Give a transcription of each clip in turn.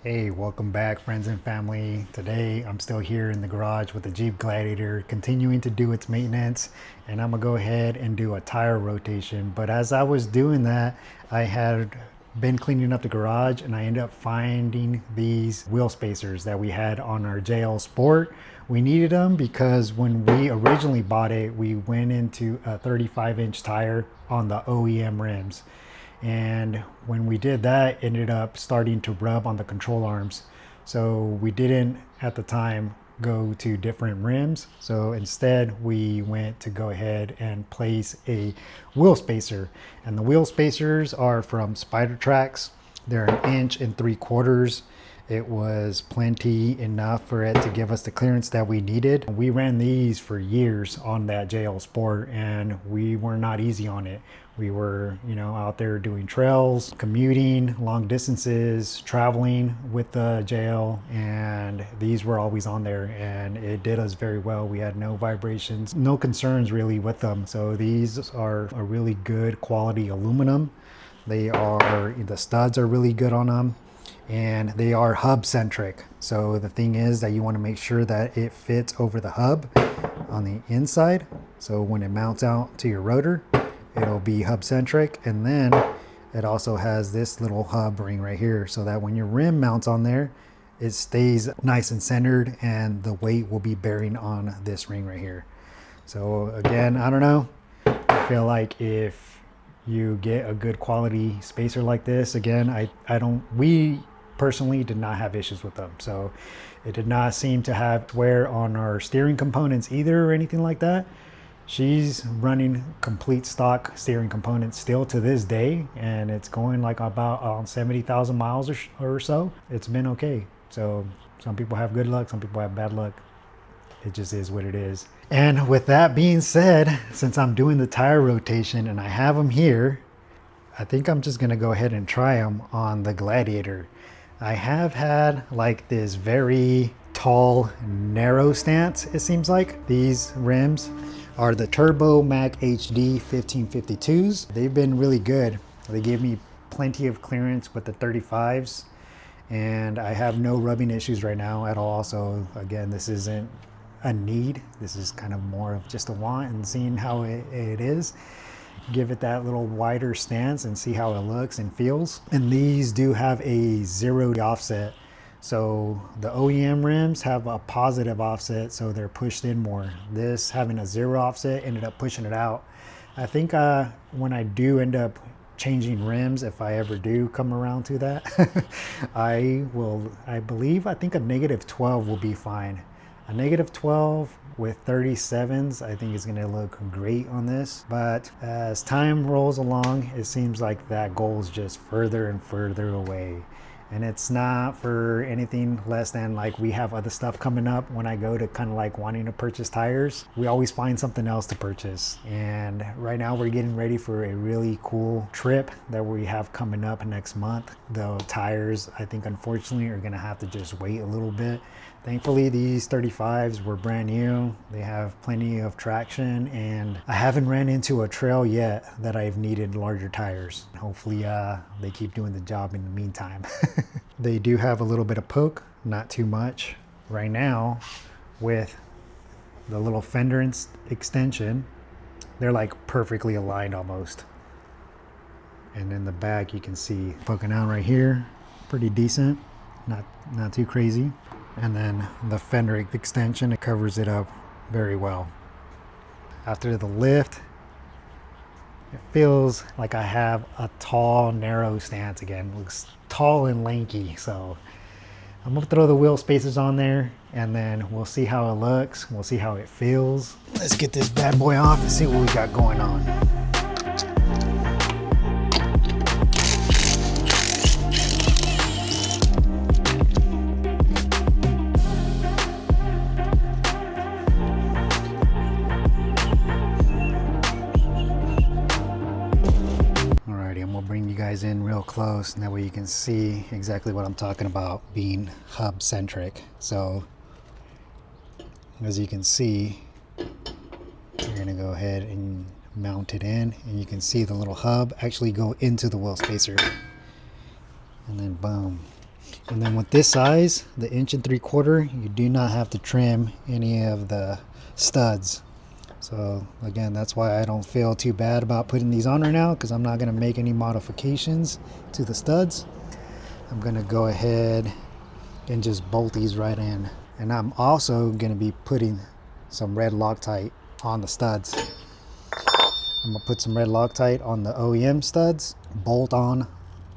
Hey, welcome back, friends and family. Today I'm still here in the garage with the Jeep Gladiator, continuing to do its maintenance, and I'm gonna go ahead and do a tire rotation. But as I was doing that, I had been cleaning up the garage and I ended up finding these wheel spacers that we had on our JL Sport. We needed them because when we originally bought it, we went into a 35-inch tire on the OEM rims. And when we did that, it ended up starting to rub on the control arms. So we didn't at the time go to different rims. So instead we went to go ahead and place a wheel spacer. And the wheel spacers are from Spidertrax. They're 1.75 inches. It was plenty enough for it to give us the clearance that we needed. We ran these for years on that JL Sport and we were not easy on it. We were, out there doing trails, commuting, long distances, traveling with the JL, and these were always on there and it did us very well. We had no vibrations, no concerns really with them. So these are a really good quality aluminum. The studs are really good on them. And they are hub centric. So the thing is that you want to make sure that it fits over the hub on the inside. So when it mounts out to your rotor, it'll be hub centric. And then it also has this little hub ring right here so that when your rim mounts on there, it stays nice and centered and the weight will be bearing on this ring right here. So again, I don't know. I feel like if you get a good quality spacer like this, again, we personally did not have issues with them. So it did not seem to have wear on our steering components either or anything like that. She's running complete stock steering components still to this day, and it's going like about 70,000 miles or so. It's been okay. So some people have good luck, some people have bad luck. It just is what it is. And with that being said, since I'm doing the tire rotation and I have them here, I think I'm just gonna go ahead and try them on the Gladiator. I have had like this very tall, narrow stance, it seems like. These rims are the Turbo Mac HD 1552s. They've been really good. They gave me plenty of clearance with the 35s, and I have no rubbing issues right now at all. So again, this isn't a need. This is kind of more of just a want and seeing how it is. Give it that little wider stance and see how it looks and feels. And these do have a 0 offset. So the OEM rims have a positive offset, so they're pushed in more. This having a 0 offset ended up pushing it out. I think when I do end up changing rims, if I ever do come around to that, I think a -12 will be fine. A -12 with 37s, I think is gonna look great on this. But as time rolls along, it seems like that goal is just further and further away. And it's not for anything less than like we have other stuff coming up when I go to kind of like wanting to purchase tires. We always find something else to purchase. And right now we're getting ready for a really cool trip that we have coming up next month. The tires, I think unfortunately are gonna have to just wait a little bit. Thankfully, these 35s were brand new. They have plenty of traction and I haven't ran into a trail yet that I've needed larger tires. Hopefully they keep doing the job in the meantime. They do have a little bit of poke, not too much. Right now, with the little fender extension, they're like perfectly aligned almost. And in the back you can see poking out right here, pretty decent, not too crazy. And then the fender extension, it covers it up very well. After the lift, it feels like I have a tall, narrow stance again. It looks tall and lanky. So I'm gonna throw the wheel spacers on there and then we'll see how it looks. We'll see how it feels. Let's get this bad boy off and see what we got going on. Bring you guys in real close and that way you can see exactly what I'm talking about being hub centric. So as you can see, you're gonna go ahead and mount it in and you can see the little hub actually go into the wheel spacer and then boom. And then with this size, the 1 3/4 inch, you do not have to trim any of the studs. So again, that's why I don't feel too bad about putting these on right now, because I'm not going to make any modifications to the studs. I'm going to go ahead and just bolt these right in. And I'm also going to be putting some red Loctite on the studs. I'm going to put some red Loctite on the OEM studs, bolt on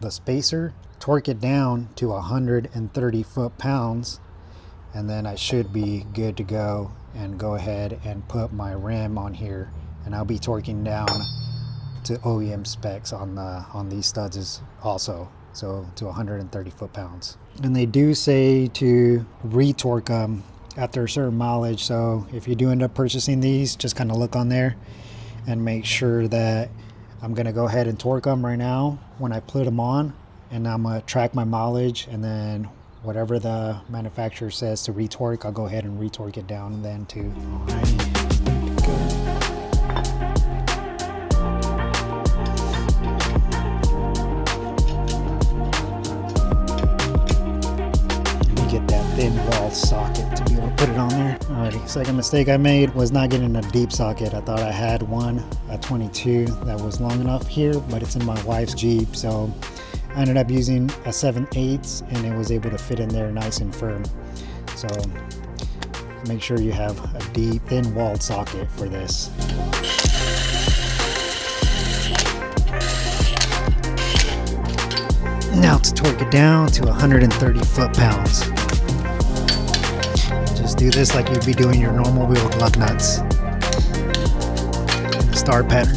the spacer, torque it down to 130 foot-pounds, and then I should be good to go and go ahead and put my rim on here, and I'll be torquing down to OEM specs on these studs also, so to 130 foot-pounds. And they do say to retorque them after a certain mileage, so if you do end up purchasing these, just kind of look on there and make sure that I'm going to go ahead and torque them right now when I put them on, and I'm going to track my mileage, and then whatever the manufacturer says to retorque, I'll go ahead and retorque it down then too. Get that thin wall socket to be able to put it on there. Alrighty, second mistake I made was not getting a deep socket. I thought I had one, a 22 that was long enough here, but it's in my wife's Jeep, so I ended up using a 7/8 and it was able to fit in there nice and firm. So make sure you have a deep, thin walled socket for this. Now to torque it down to 130 foot-pounds. Just do this like you'd be doing your normal wheel lug nuts. The star pattern.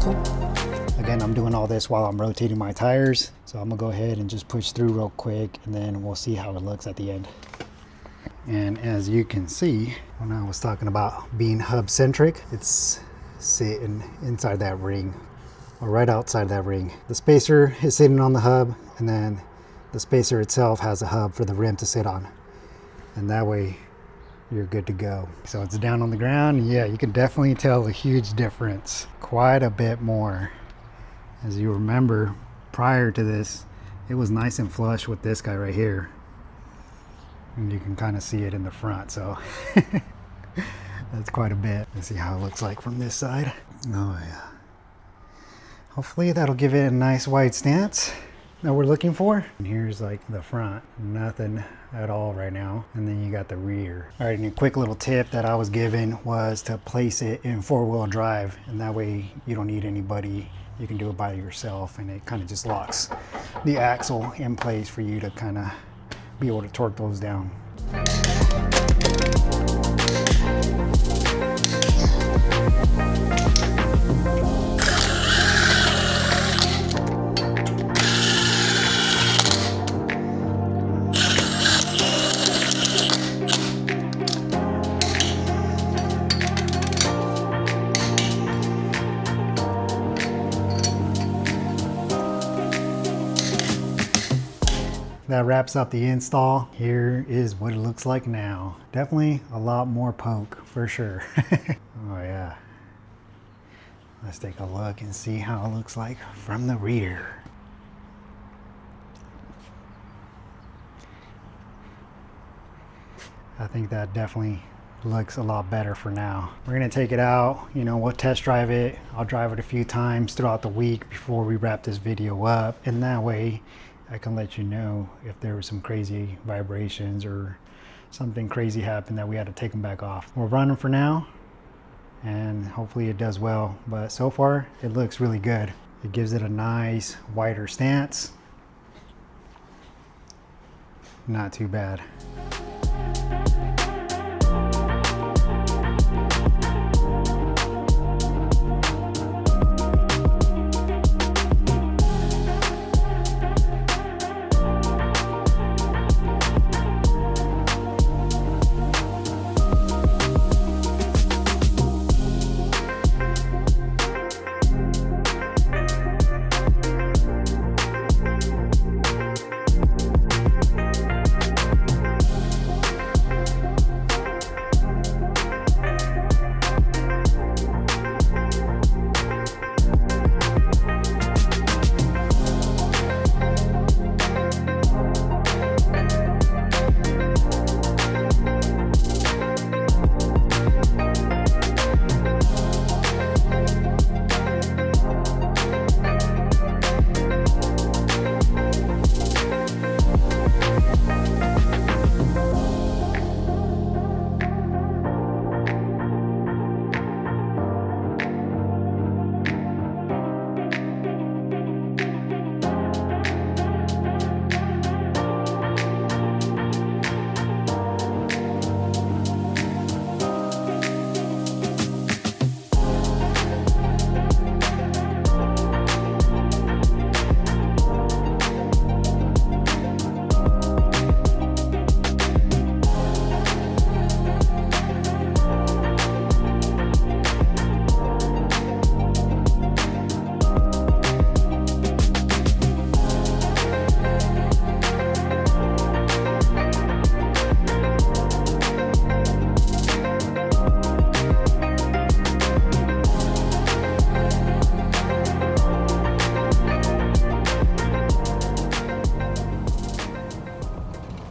Cool. Again, I'm doing all this while I'm rotating my tires. So I'm gonna go ahead and just push through real quick, and then we'll see how it looks at the end. And as you can see, when I was talking about being hub centric, it's sitting inside that ring, or right outside that ring. The spacer is sitting on the hub, and then the spacer itself has a hub for the rim to sit on, and that way you're good to go. So it's down on the ground. Yeah, you can definitely tell a huge difference, quite a bit more. As you remember, prior to this, it was nice and flush with this guy right here, and you can kind of see it in the front, so that's quite a bit. Let's see how it looks like from this side. Oh yeah. Hopefully that'll give it a nice wide stance that we're looking for. And here's like the front, nothing at all right now. And then you got the rear. All right, and a quick little tip that I was given was to place it in 4-wheel drive, and that way you don't need anybody. You can do it by yourself, and it kind of just locks the axle in place for you to kind of be able to torque those down. That wraps up the install. Here is what it looks like now. Definitely a lot more poke for sure. Oh yeah. Let's take a look and see how it looks like from the rear. I think that definitely looks a lot better for now. We're gonna take it out, you know, we'll test drive it. I'll drive it a few times throughout the week before we wrap this video up, and that way I can let you know if there were some crazy vibrations or something crazy happened that we had to take them back off. We're running for now, and hopefully it does well, but so far it looks really good. It gives it a nice wider stance. Not too bad.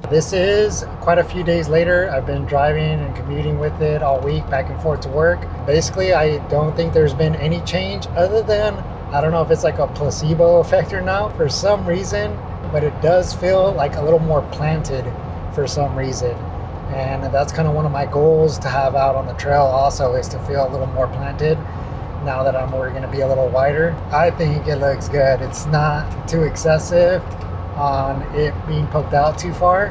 This is quite a few days later. I've been driving and commuting with it all week back and forth to work. Basically, I don't think there's been any change other than, I don't know if it's like a placebo effect or not for some reason, but it does feel like a little more planted for some reason. And that's kind of one of my goals to have out on the trail also, is to feel a little more planted now that we're going to be a little wider. I think it looks good. It's not too excessive on it being poked out too far.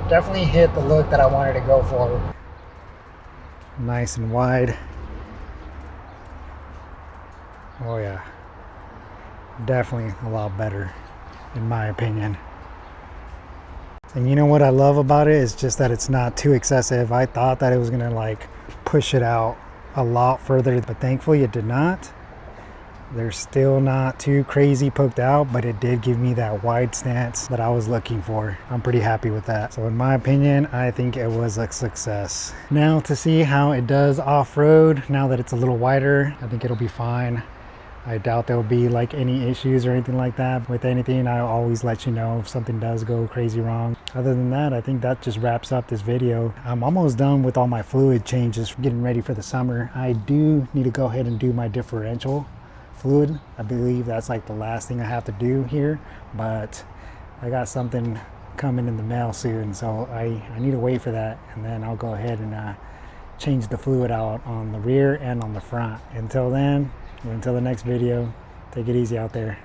Definitely hit the look that I wanted to go for. Nice and wide. Oh yeah, definitely a lot better in my opinion. And you know what I love about it is just that it's not too excessive. I thought that it was gonna like push it out a lot further, but thankfully it did not. They're still not too crazy poked out, but it did give me that wide stance that I was looking for. I'm pretty happy with that. So in my opinion, I think it was a success. Now to see how it does off-road, now that it's a little wider, I think it'll be fine. I doubt there'll be like any issues or anything like that. With anything, I'll always let you know if something does go crazy wrong. Other than that, I think that just wraps up this video. I'm almost done with all my fluid changes, getting ready for the summer. I do need to go ahead and do my differential fluid. I believe that's like the last thing I have to do here, but I got something coming in the mail soon, so I need to wait for that, and then I'll go ahead and change the fluid out on the rear and on the front. Until then, or until the next video, take it easy out there.